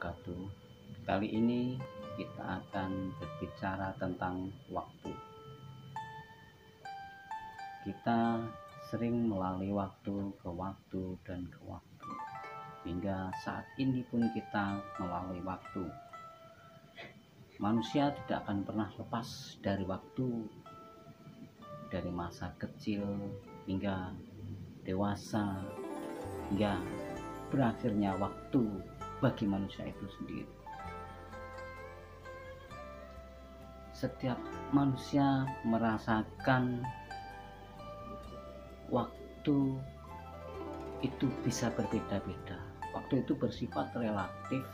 wabarakatuh. Kali ini kita akan berbicara tentang waktu. Kita sering melalui waktu ke waktu dan ke waktu. Hingga saat ini pun kita melalui waktu. Manusia tidak akan pernah lepas dari waktu, dari masa kecil hingga dewasa, hingga berakhirnya waktu bagi manusia itu sendiri. Setiap manusia merasakan waktu itu bisa berbeda-beda. Waktu itu bersifat relatif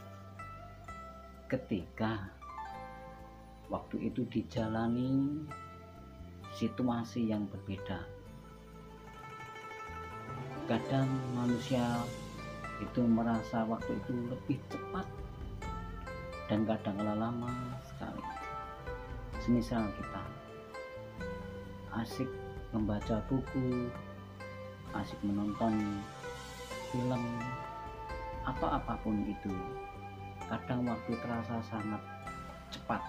ketika waktu itu dijalani situasi yang berbeda. Kadang manusia itu merasa waktu itu lebih cepat dan kadang lama sekali. Semisal kita asik membaca buku, asik menonton film atau apapun itu, kadang waktu terasa sangat cepat,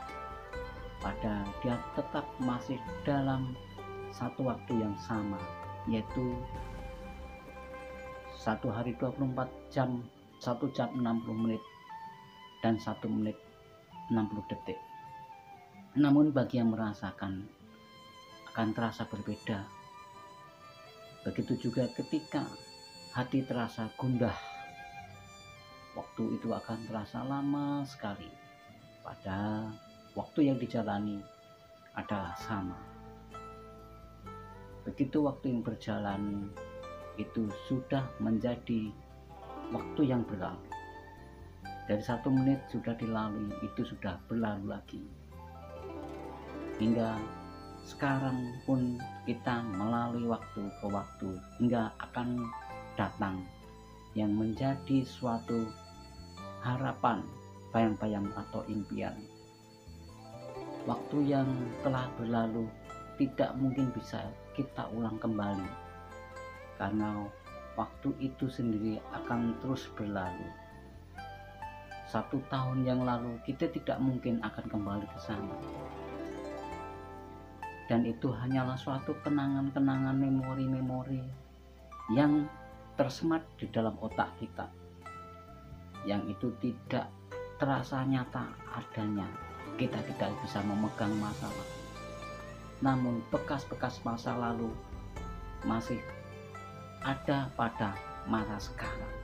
padahal dia tetap masih dalam satu waktu yang sama, yaitu 1 hari 24 jam, 1 jam 60 menit dan 1 menit 60 detik. Namun bagi yang merasakan akan terasa berbeda. Begitu juga ketika hati terasa gundah, waktu itu akan terasa lama sekali, padahal waktu yang dijalani adalah sama. Begitu waktu yang berjalan itu sudah menjadi waktu yang berlalu. Dari 1 menit sudah dilalui, itu sudah berlalu lagi. Hingga sekarang pun kita melalui waktu ke waktu hingga akan datang yang menjadi suatu harapan, bayang-bayang atau impian. Waktu yang telah berlalu tidak mungkin bisa kita ulang kembali, karena waktu itu sendiri akan terus berlalu. 1 tahun yang lalu kita tidak mungkin akan kembali ke sana, dan itu hanyalah suatu kenangan-kenangan, memori-memori yang tersemat di dalam otak kita, yang itu tidak terasa nyata adanya. Kita tidak bisa memegang masa lalu, namun bekas-bekas masa lalu masih ada pada masa sekarang,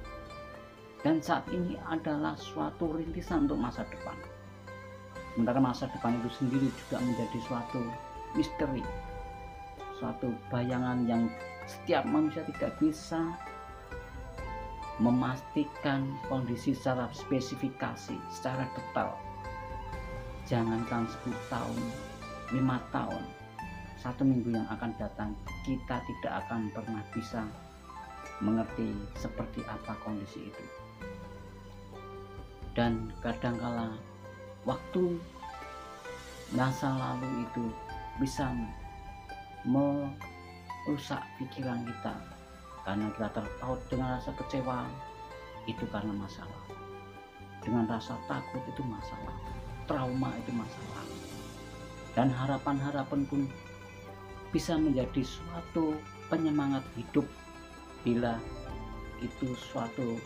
dan saat ini adalah suatu rintisan untuk masa depan. Sementara masa depan itu sendiri juga menjadi suatu misteri, suatu bayangan yang setiap manusia tidak bisa memastikan kondisi secara spesifikasi, secara detail. Jangankan 10 tahun, 5 tahun, 1 minggu yang akan datang, kita tidak akan pernah bisa mengerti seperti apa kondisi itu. Dan kadangkala waktu masa lalu itu bisa merusak pikiran kita, karena kita terpaut dengan rasa kecewa, itu karena masalah. Dengan rasa takut, itu masalah. Trauma, itu masalah. Dan harapan-harapan pun bisa menjadi suatu penyemangat hidup bila itu suatu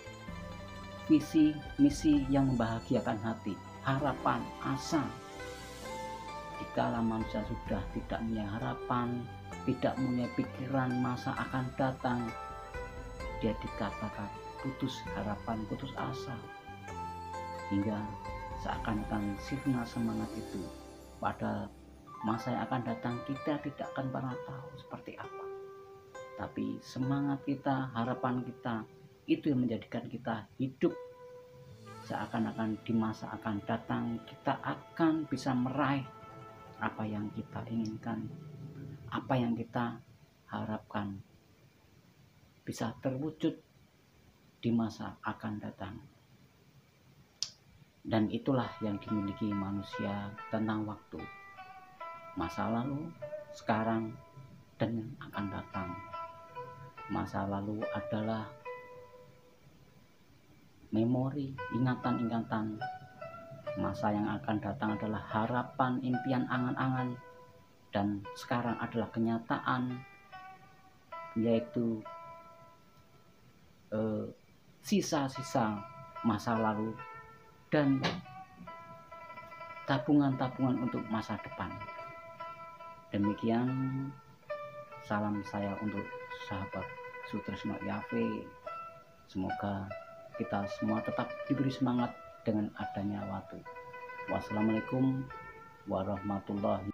visi misi yang membahagiakan hati, harapan, asa. Jika manusia sudah tidak punya harapan, tidak punya pikiran masa akan datang, dia dikatakan putus harapan, putus asa, hingga seakan-akan sirna semangat itu. Pada masa yang akan datang kita tidak akan pernah tahu seperti apa, tapi semangat kita, harapan kita, itu yang menjadikan kita hidup. Seakan-akan di masa akan datang kita akan bisa meraih apa yang kita inginkan, apa yang kita harapkan bisa terwujud di masa akan datang. Dan itulah yang dimiliki manusia tentang waktu, masa lalu, sekarang, dan yang akan datang. Masa lalu adalah memori, ingatan-ingatan. Masa yang akan datang adalah harapan, impian, angan-angan, dan sekarang adalah kenyataan, yaitu sisa-sisa masa lalu dan tabungan-tabungan untuk masa depan. Demikian salam saya untuk sahabat Sutresno Yahweh. Semoga kita semua tetap diberi semangat dengan adanya waktu. Wassalamualaikum warahmatullahi